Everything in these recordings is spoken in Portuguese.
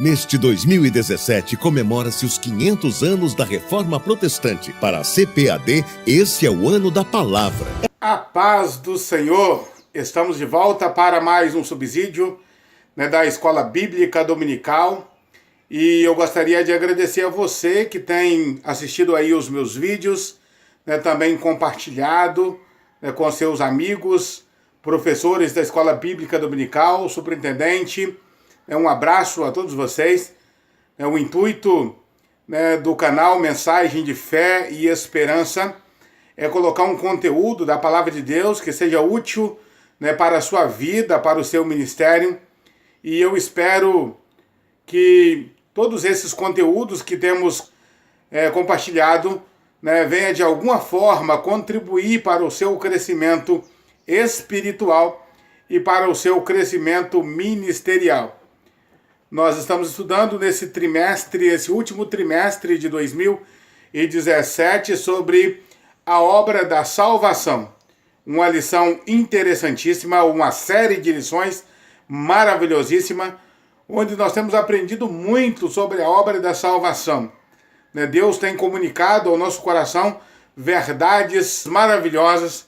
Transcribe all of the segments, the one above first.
Neste 2017, comemora-se os 500 anos da Reforma Protestante. Para a CPAD, esse é o ano da palavra. A paz do Senhor! Estamos de volta para mais um subsídio da Escola Bíblica Dominical. E eu gostaria de agradecer a você que tem assistido aí os meus vídeos, também compartilhado com seus amigos, professores da Escola Bíblica Dominical, superintendente. Um abraço a todos vocês. O intuito do canal Mensagem de Fé e Esperança é colocar um conteúdo da Palavra de Deus que seja útil para a sua vida, para o seu ministério. E eu espero que todos esses conteúdos que temos compartilhado venha de alguma forma contribuir para o seu crescimento espiritual e para o seu crescimento ministerial. Nós estamos estudando nesse trimestre, esse último trimestre de 2017, sobre a obra da salvação. Uma lição interessantíssima, uma série de lições maravilhosíssima, onde nós temos aprendido muito sobre a obra da salvação. Deus tem comunicado ao nosso coração verdades maravilhosas,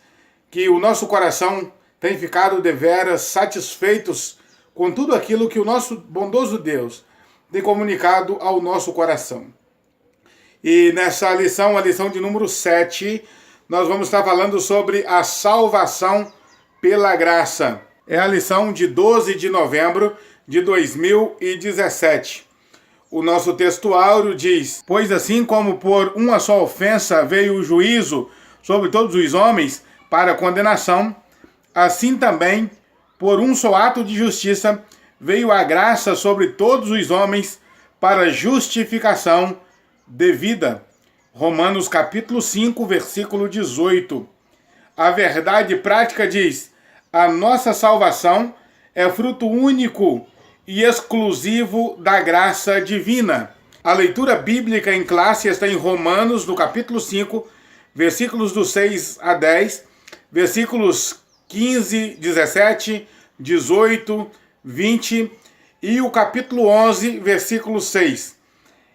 que o nosso coração tem ficado deveras satisfeitos com tudo aquilo que o nosso bondoso Deus tem comunicado ao nosso coração. E nessa lição, a lição de número 7, nós vamos estar falando sobre a salvação pela graça. É a lição de 12 de novembro de 2017. O nosso texto áureo diz: pois assim como por uma só ofensa veio o juízo sobre todos os homens para condenação, assim também por um só ato de justiça veio a graça sobre todos os homens para justificação de vida. Romanos capítulo 5, versículo 18. A verdade prática diz: a nossa salvação é fruto único e exclusivo da graça divina. A leitura bíblica em classe está em Romanos, no capítulo 5, versículos do 6 a 10, versículos 15, 17, 18, 20 e o capítulo 11, versículo 6.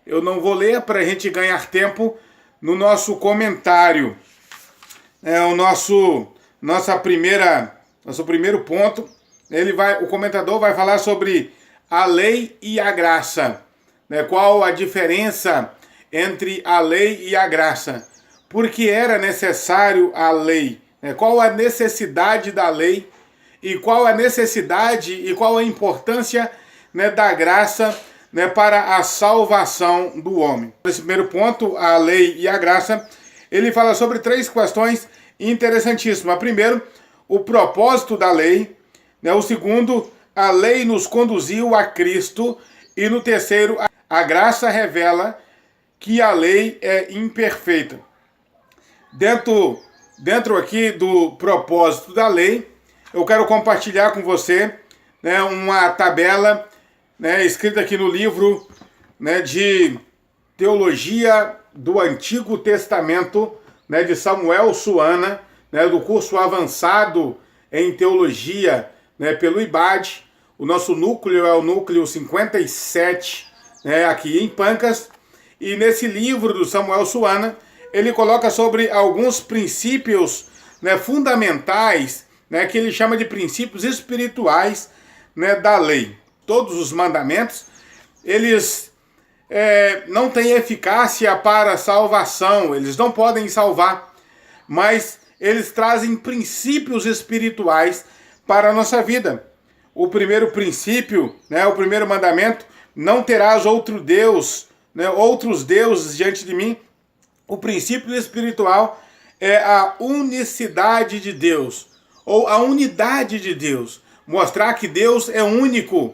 Eu não vou ler para a gente ganhar tempo no nosso comentário. Nosso primeiro ponto, o comentador vai falar sobre a lei e a graça. Qual a diferença entre a lei e a graça? Por que era necessário a lei? Qual a necessidade da lei? E qual a necessidade e qual a importância da graça para a salvação do homem? Nesse primeiro ponto, a lei e a graça, ele fala sobre 3 questões interessantíssimas. Primeiro, o propósito da lei. O segundo, a lei nos conduziu a Cristo. E no terceiro, a graça revela que a lei é imperfeita. Dentro aqui do propósito da lei, eu quero compartilhar com você uma tabela escrita aqui no livro de Teologia do Antigo Testamento, de Samuel Suana, do curso avançado em Teologia pelo IBAD. O nosso núcleo é o núcleo 57, aqui em Pancas. E nesse livro do Samuel Suana, ele coloca sobre alguns princípios fundamentais, que ele chama de princípios espirituais da lei. Todos os mandamentos, eles não têm eficácia para a salvação, eles não podem salvar, mas eles trazem princípios espirituais para a nossa vida. O primeiro princípio, o primeiro mandamento: não terás outro Deus, outros deuses diante de mim. O princípio espiritual é a unicidade de Deus, ou a unidade de Deus. Mostrar que Deus é único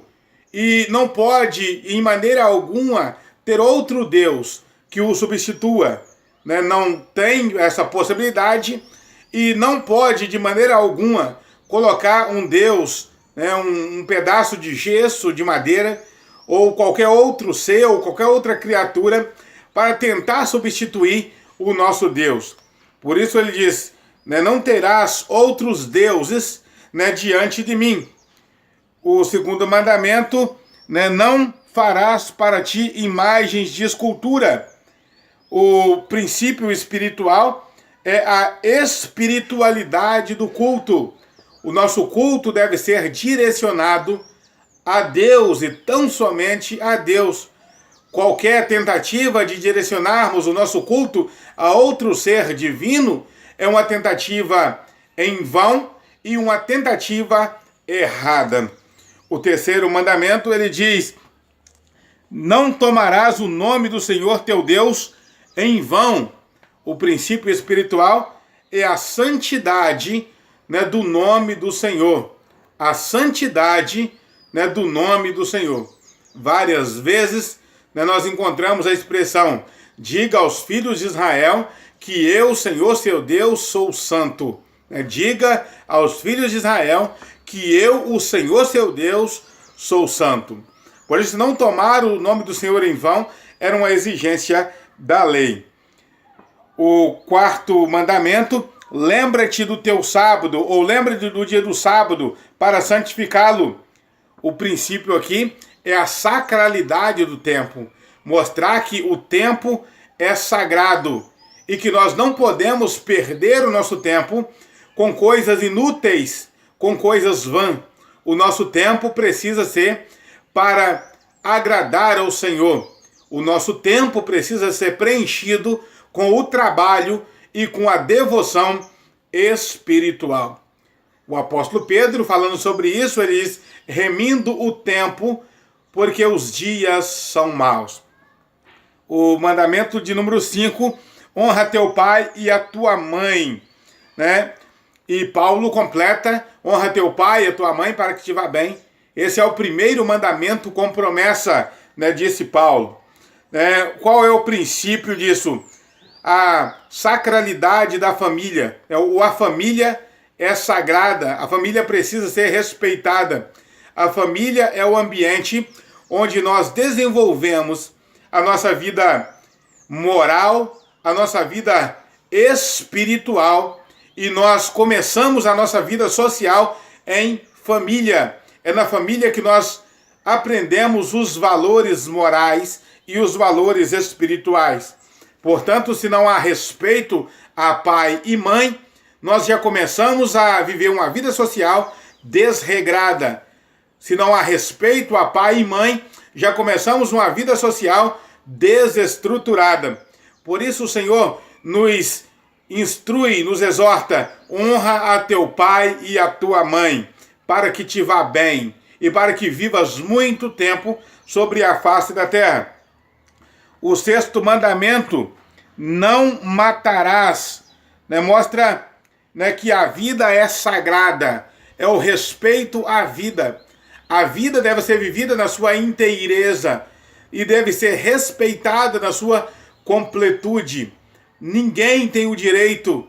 e não pode, em maneira alguma, ter outro Deus que o substitua. Não tem essa possibilidade e não pode, de maneira alguma, colocar um Deus, um pedaço de gesso, de madeira, ou qualquer outro ser, ou qualquer outra criatura, para tentar substituir o nosso Deus. Por isso ele diz: não terás outros deuses diante de mim. O segundo mandamento, não farás para ti imagens de escultura. O princípio espiritual é a espiritualidade do culto. O nosso culto deve ser direcionado a Deus e tão somente a Deus. Qualquer tentativa de direcionarmos o nosso culto a outro ser divino é uma tentativa em vão e uma tentativa errada. O terceiro mandamento, ele diz: não tomarás o nome do Senhor teu Deus em vão. O princípio espiritual é a santidade, do nome do Senhor. A santidade, do nome do Senhor. Várias vezes nós encontramos a expressão: diga aos filhos de Israel que eu, Senhor, seu Deus, sou santo. Diga aos filhos de Israel que eu, o Senhor, seu Deus, sou santo. Por isso, não tomar o nome do Senhor em vão era uma exigência da lei. O quarto mandamento: lembra-te do teu sábado, ou lembra-te do dia do sábado, para santificá-lo. O princípio aqui é a sacralidade do tempo. Mostrar que o tempo é sagrado e que nós não podemos perder o nosso tempo com coisas inúteis, com coisas vãs. O nosso tempo precisa ser para agradar ao Senhor. O nosso tempo precisa ser preenchido com o trabalho e com a devoção espiritual. O apóstolo Pedro, falando sobre isso, ele diz: remindo o tempo, porque os dias são maus. O mandamento de número 5, honra teu pai e a tua mãe, E Paulo completa: honra teu pai e a tua mãe para que te vá bem. Esse é o primeiro mandamento com promessa, disse Paulo. Qual é o princípio disso? A sacralidade da família. A família é sagrada, a família precisa ser respeitada. A família é o ambiente onde nós desenvolvemos a nossa vida moral, a nossa vida espiritual, e nós começamos a nossa vida social em família. É na família que nós aprendemos os valores morais e os valores espirituais. Portanto, se não há respeito a pai e mãe, nós já começamos a viver uma vida social desregrada. Se não há respeito a pai e mãe, já começamos uma vida social desestruturada. Por isso o Senhor nos instrui, nos exorta: honra a teu pai e a tua mãe, para que te vá bem e para que vivas muito tempo sobre a face da terra. O sexto mandamento: não matarás, mostra que a vida é sagrada, é o respeito à vida. A vida deve ser vivida na sua inteireza e deve ser respeitada na sua completude. Ninguém tem o direito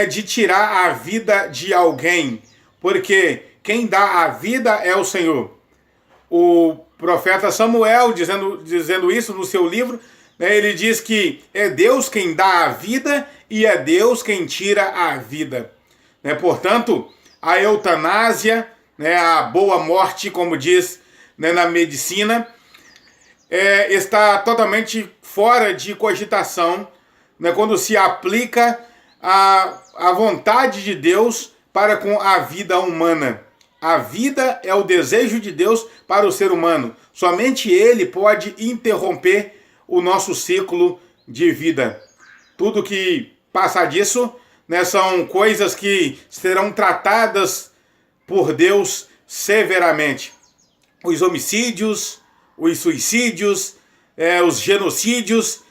de tirar a vida de alguém, porque quem dá a vida é o Senhor. O profeta Samuel, dizendo isso no seu livro, ele diz que é Deus quem dá a vida e é Deus quem tira a vida. Portanto, a eutanásia, a boa morte, como diz na medicina, está totalmente fora de cogitação, quando se aplica a vontade de Deus para com a vida humana. A vida é o desejo de Deus para o ser humano. Somente Ele pode interromper o nosso ciclo de vida. Tudo que passa disso, são coisas que serão tratadas por Deus severamente. Os homicídios, os suicídios, os genocídios,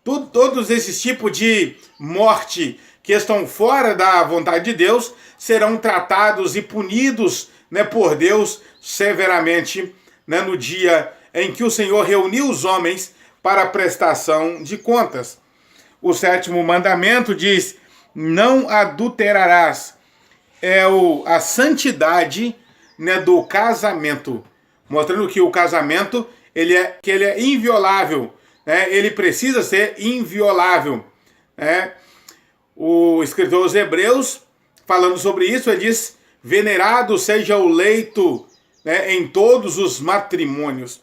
todos esses tipos de morte que estão fora da vontade de Deus serão tratados e punidos por Deus severamente no dia em que o Senhor reuniu os homens para a prestação de contas. O sétimo mandamento diz: não adulterarás. É a santidade do casamento, mostrando que o casamento ele é inviolável, ele precisa ser inviolável. O escritor aos Hebreus, falando sobre isso, ele diz: venerado seja o leito em todos os matrimônios.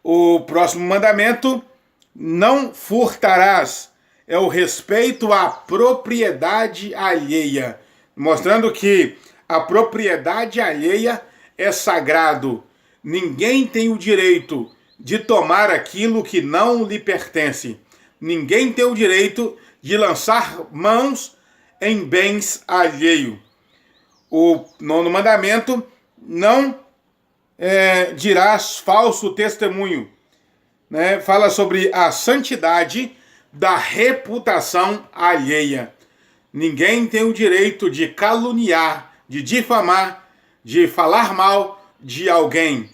O próximo mandamento, não furtarás, é o respeito à propriedade alheia, mostrando que a propriedade alheia é sagrado. Ninguém tem o direito de tomar aquilo que não lhe pertence. Ninguém tem o direito de lançar mãos em bens alheios. O nono mandamento, não dirás falso testemunho. Né? Fala sobre a santidade da reputação alheia. Ninguém tem o direito de caluniar, de difamar, de falar mal de alguém.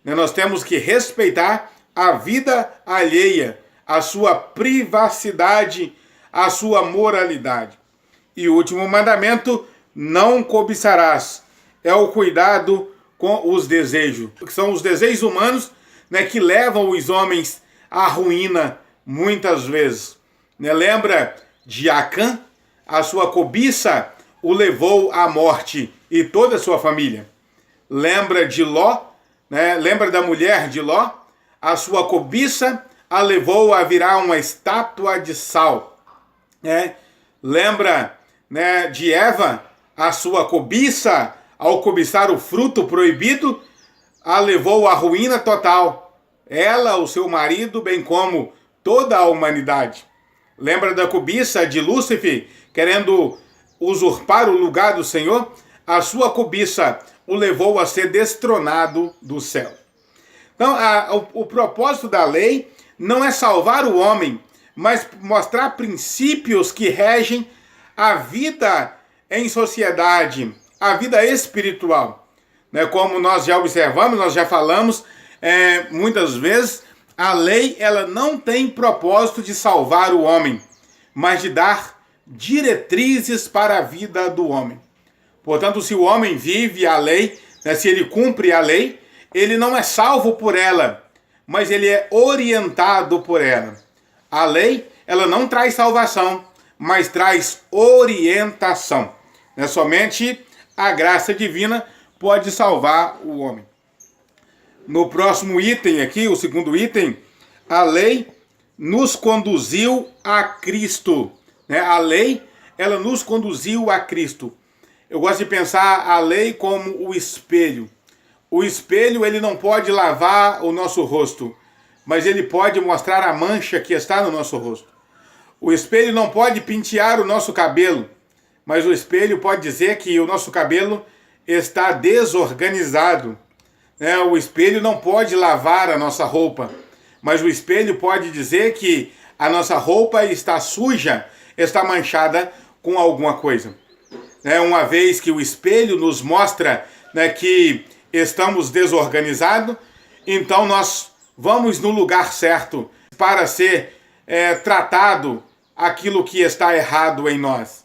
Nós temos que respeitar a vida alheia, a sua privacidade, a sua moralidade. E o último mandamento, não cobiçarás. É o cuidado com os desejos, que são os desejos humanos, né, que levam os homens à ruína muitas vezes. Né? Lembra de Acã? A sua cobiça o levou à morte e toda a sua família. Lembra de Ló? Né? Lembra da mulher de Ló? A sua cobiça a levou a virar uma estátua de sal. Né? Lembra, né, de Eva? A sua cobiça, ao cobiçar o fruto proibido, a levou à ruína total. Ela, o seu marido, bem como toda a humanidade. Lembra da cobiça de Lúcifer, querendo usurpar o lugar do Senhor? A sua cobiça o levou a ser destronado do céu. Então, o propósito da lei não é salvar o homem, mas mostrar princípios que regem a vida em sociedade, a vida espiritual. Né? Como nós já observamos, nós já falamos muitas vezes, a lei ela não tem propósito de salvar o homem, mas de dar diretrizes para a vida do homem. Portanto, se o homem vive a lei, né, se ele cumpre a lei, ele não é salvo por ela, mas ele é orientado por ela. A lei, ela não traz salvação, mas traz orientação. Né? Somente a graça divina pode salvar o homem. No próximo item aqui, o segundo item, a lei nos conduziu a Cristo. Né? A lei, ela nos conduziu a Cristo. Eu gosto de pensar a lei como o espelho. O espelho, ele não pode lavar o nosso rosto, mas ele pode mostrar a mancha que está no nosso rosto. O espelho não pode pentear o nosso cabelo, mas o espelho pode dizer que o nosso cabelo está desorganizado. O espelho não pode lavar a nossa roupa, mas o espelho pode dizer que a nossa roupa está suja, está manchada com alguma coisa. Uma vez que o espelho nos mostra, né, que estamos desorganizados, então nós vamos no lugar certo para ser tratado aquilo que está errado em nós.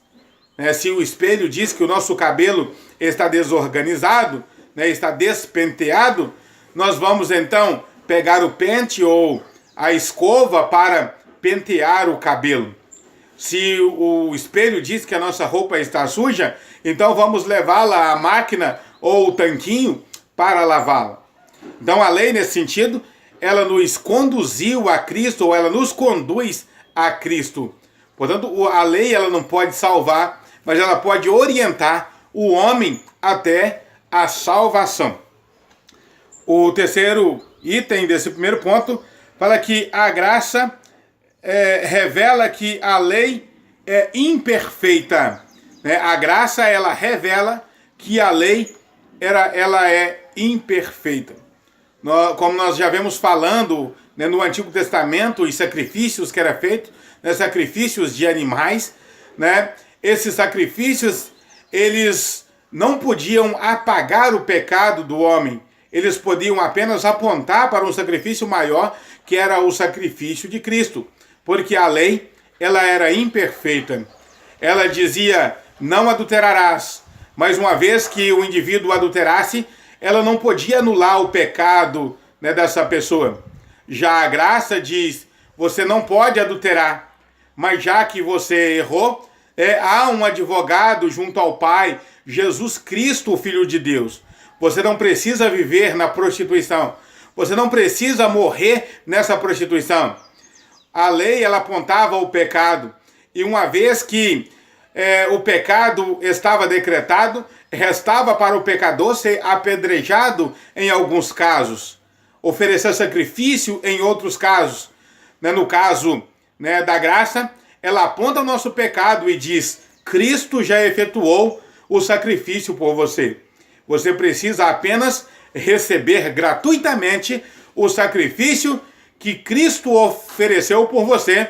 Se o espelho diz que o nosso cabelo está desorganizado, né, está despenteado, nós vamos então pegar o pente ou a escova para pentear o cabelo. Se o espelho diz que a nossa roupa está suja, então vamos levá-la à máquina ou o tanquinho para lavá-la. Então a lei, nesse sentido, ela nos conduziu a Cristo, ou ela nos conduz a Cristo. Portanto, a lei ela não pode salvar, mas ela pode orientar o homem até a salvação. O terceiro item desse primeiro ponto fala que a graça revela que a lei é imperfeita. A graça ela revela que a lei ela é imperfeita. Como nós já vemos falando, né, no Antigo Testamento, os sacrifícios que eram feitos, né, sacrifícios de animais, né, esses sacrifícios eles não podiam apagar o pecado do homem. Eles podiam apenas apontar para um sacrifício maior, que era o sacrifício de Cristo. Porque a lei, ela era imperfeita. Ela dizia, não adulterarás. Mas uma vez que o indivíduo adulterasse, ela não podia anular o pecado, né, dessa pessoa. Já a graça diz, você não pode adulterar. Mas já que você errou, há um advogado junto ao Pai, Jesus Cristo, o Filho de Deus. Você não precisa viver na prostituição. Você não precisa morrer nessa prostituição. A lei, ela apontava o pecado. E uma vez que o pecado estava decretado, restava para o pecador ser apedrejado em alguns casos, oferecer sacrifício em outros casos. No caso da graça, ela aponta o nosso pecado e diz: Cristo já efetuou o sacrifício por você. Você precisa apenas receber gratuitamente o sacrifício que Cristo ofereceu por você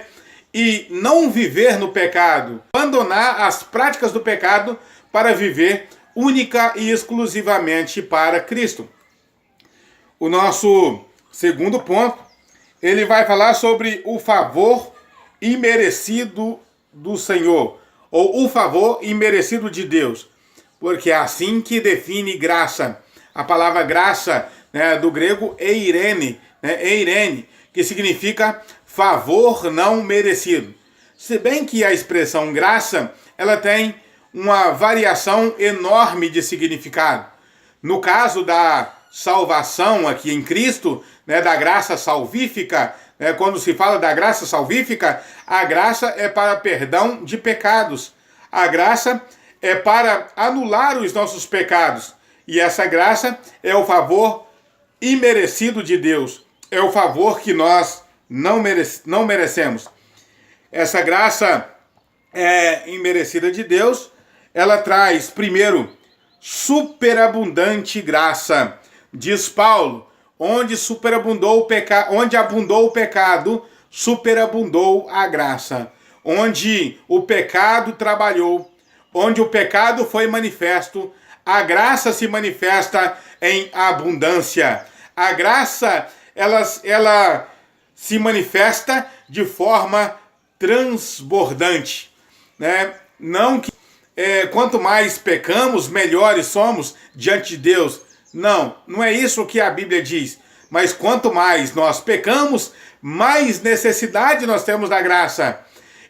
e não viver no pecado, abandonar as práticas do pecado para viver única e exclusivamente para Cristo. O nosso segundo ponto, ele vai falar sobre o favor imerecido do Senhor, ou o favor imerecido de Deus, porque é assim que define graça. A palavra graça, do grego eirene, eirene, que significa favor não merecido. Se bem que a expressão graça, ela tem uma variação enorme de significado. No caso da salvação aqui em Cristo, da graça salvífica, quando se fala da graça salvífica, a graça é para perdão de pecados. A graça é para anular os nossos pecados. E essa graça é o favor imerecido de Deus. É o favor que nós não merecemos. Essa graça imerecida de Deus, ela traz, primeiro, superabundante graça. Diz Paulo, onde abundou o pecado, superabundou a graça. Onde o pecado trabalhou, onde o pecado foi manifesto, a graça se manifesta em abundância. A graça, ela se manifesta de forma transbordante, Não que quanto mais pecamos, melhores somos diante de Deus. Não é isso que a Bíblia diz. Mas quanto mais nós pecamos, mais necessidade nós temos da graça.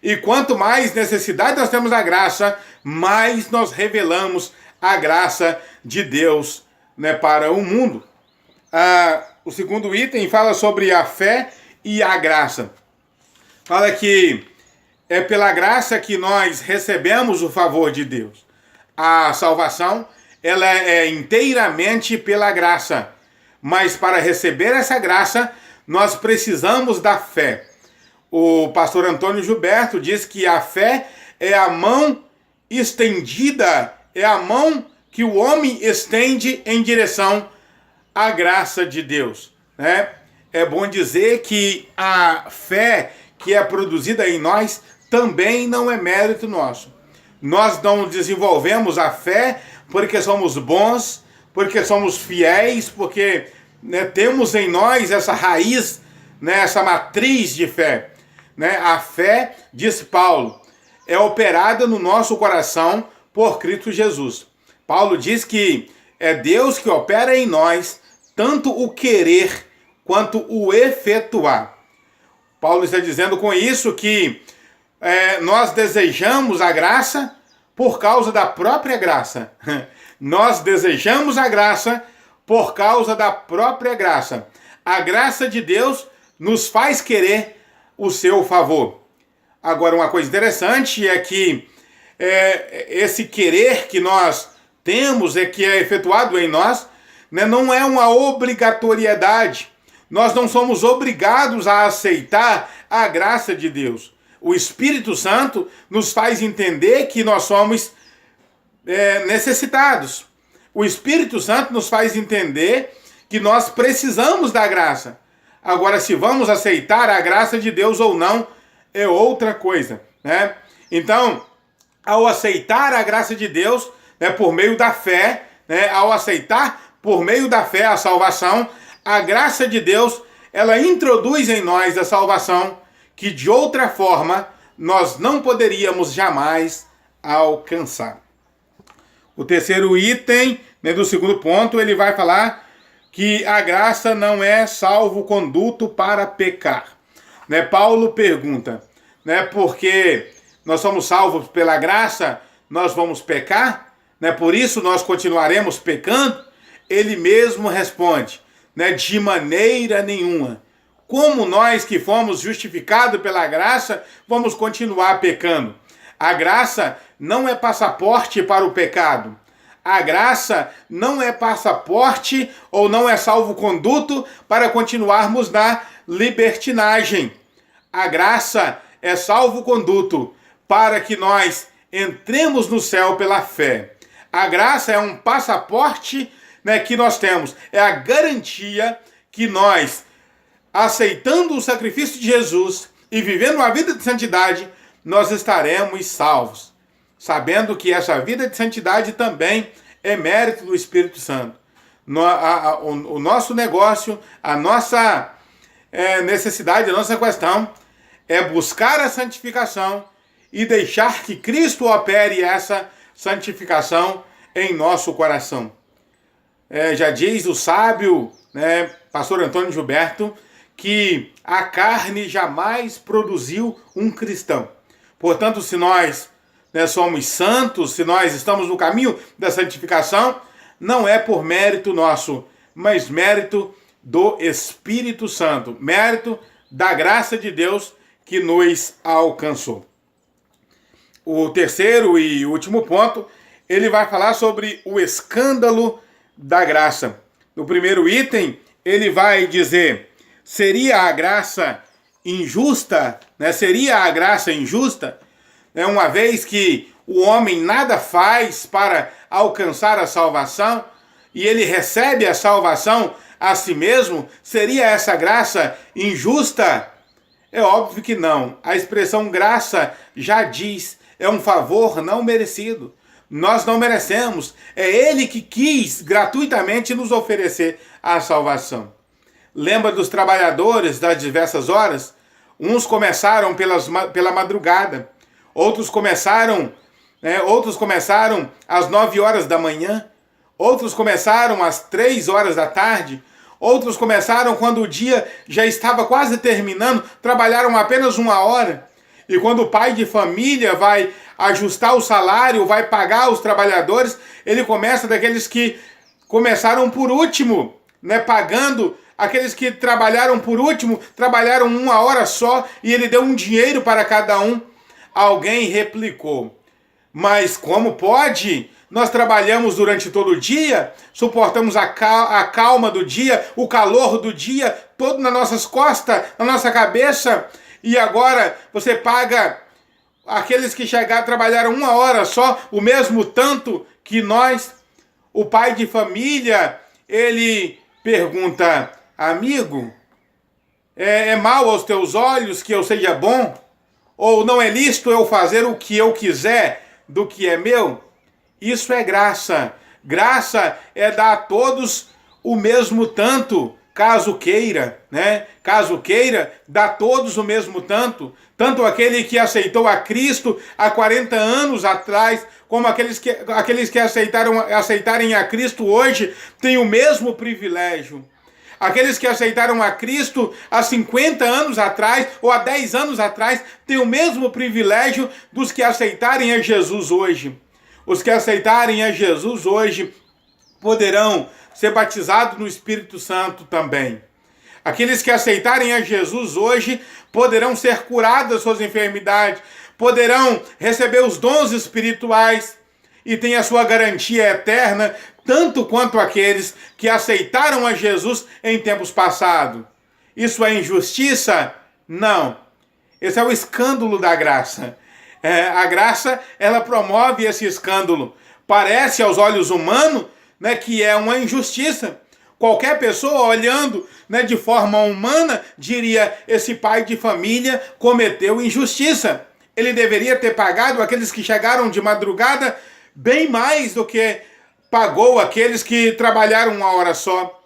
E quanto mais necessidade nós temos da graça, mais nós revelamos a graça de Deus para o mundo. O segundo item fala sobre a fé e a graça. Fala que é pela graça que nós recebemos o favor de Deus. A salvação, ela é inteiramente pela graça. Mas para receber essa graça, nós precisamos da fé. O pastor Antônio Gilberto diz que a fé é a mão estendida, é a mão que o homem estende em direção à graça de Deus. É bom dizer que a fé que é produzida em nós também não é mérito nosso. Nós não desenvolvemos a fé porque somos bons, porque somos fiéis, porque temos em nós essa raiz, essa matriz de fé. A fé, diz Paulo, é operada no nosso coração por Cristo Jesus. Paulo diz que é Deus que opera em nós tanto o querer quanto o efetuar. Paulo está dizendo com isso que nós desejamos a graça por causa da própria graça. Nós desejamos a graça por causa da própria graça. A graça de Deus nos faz querer o seu favor. Agora, uma coisa interessante é que esse querer que nós temos, que é efetuado em nós, não é uma obrigatoriedade. Nós não somos obrigados a aceitar a graça de Deus. O Espírito Santo nos faz entender que nós somos necessitados. O Espírito Santo nos faz entender que nós precisamos da graça. Agora, se vamos aceitar a graça de Deus ou não, é outra coisa, Então, ao aceitar a graça de Deus, por meio da fé, ao aceitar por meio da fé a salvação, a graça de Deus, ela introduz em nós a salvação que de outra forma nós não poderíamos jamais alcançar. O terceiro item, do segundo ponto, ele vai falar que a graça não é salvo-conduto para pecar. Paulo pergunta, porque nós somos salvos pela graça, nós vamos pecar? Por isso nós continuaremos pecando? Ele mesmo responde, né? De maneira nenhuma. Como nós que fomos justificados pela graça, vamos continuar pecando? A graça não é passaporte para o pecado. A graça não é passaporte ou não é salvo-conduto para continuarmos na libertinagem. A graça é salvo-conduto para que nós entremos no céu pela fé. A graça é um passaporte, né, que nós temos. É a garantia que nós, aceitando o sacrifício de Jesus e vivendo uma vida de santidade, nós estaremos salvos. Sabendo que essa vida de santidade também é mérito do Espírito Santo. O nosso negócio, a nossa necessidade, a nossa questão é buscar a santificação e deixar que Cristo opere essa santificação em nosso coração. Já diz o sábio, né, pastor Antônio Gilberto, que a carne jamais produziu um cristão. Portanto, se nós, né, somos santos, se nós estamos no caminho da santificação, não é por mérito nosso, mas mérito do Espírito Santo, mérito da graça de Deus que nos alcançou. O terceiro e último ponto, ele vai falar sobre o escândalo da graça. No primeiro item, ele vai dizer: seria a graça injusta, né? Seria a graça injusta, né? Uma vez que o homem nada faz para alcançar a salvação e ele recebe a salvação a si mesmo, seria essa graça injusta? É óbvio que não. A expressão graça já diz, é um favor não merecido. Nós não merecemos. É Ele que quis gratuitamente nos oferecer a salvação. Lembra dos trabalhadores das diversas horas? Uns começaram pela madrugada, outros começaram às 9 horas da manhã, outros começaram às 3 horas da tarde, outros começaram quando o dia já estava quase terminando, trabalharam apenas 1 hora. E quando o pai de família vai ajustar o salário, vai pagar os trabalhadores, ele começa daqueles que começaram por último, né, pagando aqueles que trabalharam por último, trabalharam 1 hora só, e ele deu um dinheiro para cada um. Alguém replicou: mas como pode? Nós trabalhamos durante todo o dia, suportamos a calma do dia, o calor do dia, todo nas nossas costas, na nossa cabeça, e agora você paga aqueles que trabalharam 1 hora só, o mesmo tanto que nós. O pai de família, ele pergunta: amigo, é mal aos teus olhos que eu seja bom? Ou não é lícito eu fazer o que eu quiser do que é meu? Isso é graça. Graça é dar a todos o mesmo tanto, caso queira, né? Caso queira, dá a todos o mesmo tanto. Tanto aquele que aceitou a Cristo há 40 anos atrás, como aqueles que aceitarem a Cristo hoje, têm o mesmo privilégio. Aqueles que aceitaram a Cristo há 50 anos atrás ou há 10 anos atrás têm o mesmo privilégio dos que aceitarem a Jesus hoje. Os que aceitarem a Jesus hoje poderão ser batizados no Espírito Santo também. Aqueles que aceitarem a Jesus hoje poderão ser curados das suas enfermidades, poderão receber os dons espirituais e têm a sua garantia eterna, tanto quanto aqueles que aceitaram a Jesus em tempos passados. Isso é injustiça? Não. Esse é o escândalo da graça. A graça, ela promove esse escândalo. Parece aos olhos humanos, né, que é uma injustiça. Qualquer pessoa olhando, né, de forma humana diria: esse pai de família cometeu injustiça. Ele deveria ter pagado aqueles que chegaram de madrugada bem mais do que pagou aqueles que trabalharam 1 hora só.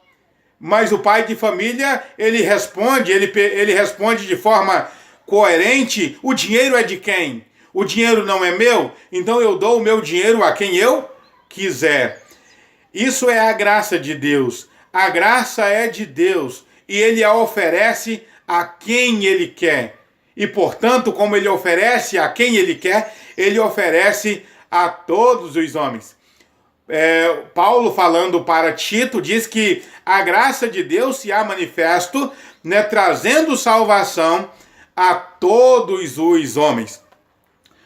Mas o pai de família, ele responde de forma coerente: o dinheiro é de quem? O dinheiro não é meu? Então eu dou o meu dinheiro a quem eu quiser. Isso é a graça de Deus. A graça é de Deus e Ele a oferece a quem Ele quer. E, portanto, como Ele oferece a quem Ele quer, Ele oferece a todos os homens. Paulo, falando para Tito, diz que a graça de Deus se há manifesto, né, trazendo salvação a todos os homens.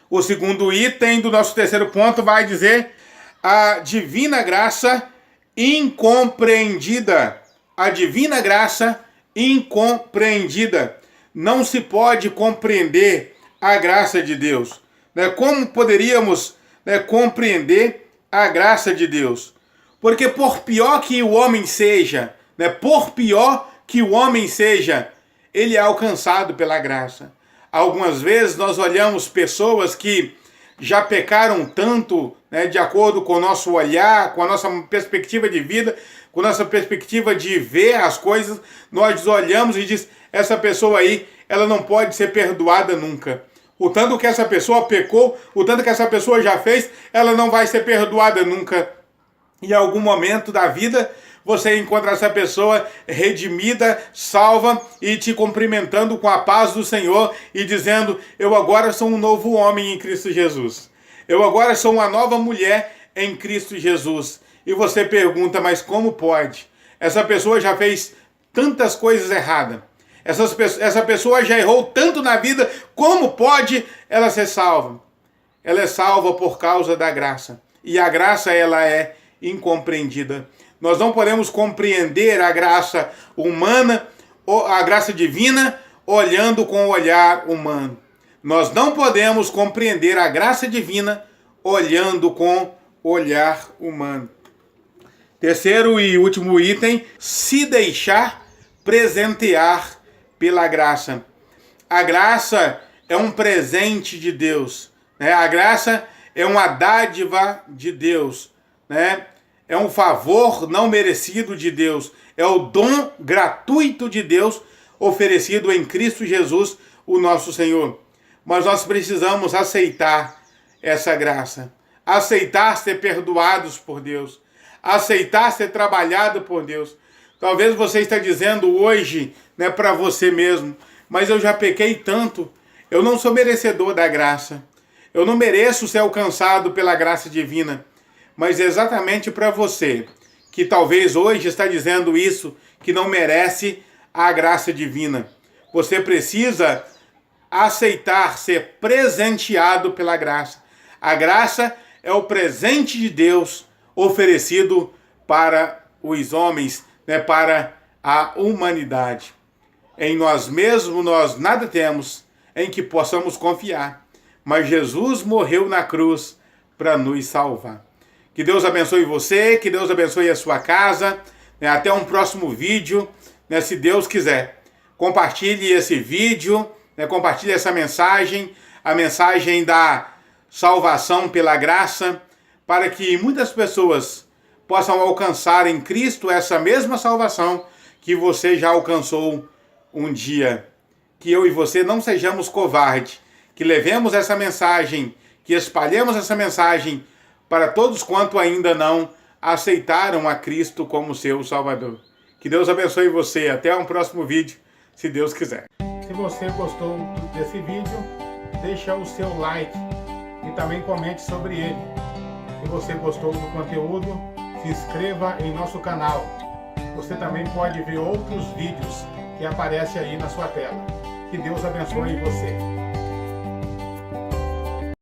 O segundo item do nosso terceiro ponto vai dizer a divina graça incompreendida. A divina graça incompreendida. Não se pode compreender a graça de Deus. Como poderíamos compreender a graça de Deus? Porque por pior que o homem seja, ele é alcançado pela graça. Algumas vezes nós olhamos pessoas que já pecaram tanto, de acordo com o nosso olhar, com a nossa perspectiva de vida, com a nossa perspectiva de ver as coisas, nós olhamos e diz, essa pessoa aí, ela não pode ser perdoada nunca. O tanto que essa pessoa pecou, o tanto que essa pessoa já fez, ela não vai ser perdoada nunca. Em algum momento da vida, você encontra essa pessoa redimida, salva e te cumprimentando com a paz do Senhor e dizendo, eu agora sou um novo homem em Cristo Jesus. Eu agora sou uma nova mulher em Cristo Jesus. E você pergunta, mas como pode? Essa pessoa já fez tantas coisas erradas. Essa pessoa já errou tanto na vida, como pode ela ser salva? Ela é salva por causa da graça. E a graça, ela é incompreendida. Nós não podemos compreender a graça humana, ou a graça divina, olhando com o olhar humano. Nós não podemos compreender a graça divina olhando com o olhar humano. Terceiro e último item, se deixar presentear pela graça. A graça é um presente de Deus, A graça é uma dádiva de Deus, É um favor não merecido de Deus. É o dom gratuito de Deus oferecido em Cristo Jesus, o nosso Senhor. Mas nós precisamos aceitar essa graça. Aceitar ser perdoados por Deus. Aceitar ser trabalhado por Deus. Talvez você esteja dizendo hoje, para você mesmo, mas eu já pequei tanto, eu não sou merecedor da graça. Eu não mereço ser alcançado pela graça divina. Mas é exatamente para você, que talvez hoje está dizendo isso, que não merece a graça divina. Você precisa aceitar ser presenteado pela graça. A graça é o presente de Deus oferecido para os homens, para a humanidade. Em nós mesmos nós nada temos em que possamos confiar, mas Jesus morreu na cruz para nos salvar. Que Deus abençoe você, que Deus abençoe a sua casa. Até um próximo vídeo, se Deus quiser. Compartilhe esse vídeo, compartilhe essa mensagem, a mensagem da salvação pela graça, para que muitas pessoas possam alcançar em Cristo essa mesma salvação que você já alcançou um dia. Que eu e você não sejamos covardes, que levemos essa mensagem, que espalhemos essa mensagem para todos quanto ainda não aceitaram a Cristo como seu Salvador. Que Deus abençoe você. Até um próximo vídeo, se Deus quiser. Se você gostou desse vídeo, deixa o seu like e também comente sobre ele. Se você gostou do conteúdo, se inscreva em nosso canal. Você também pode ver outros vídeos que aparecem aí na sua tela. Que Deus abençoe você.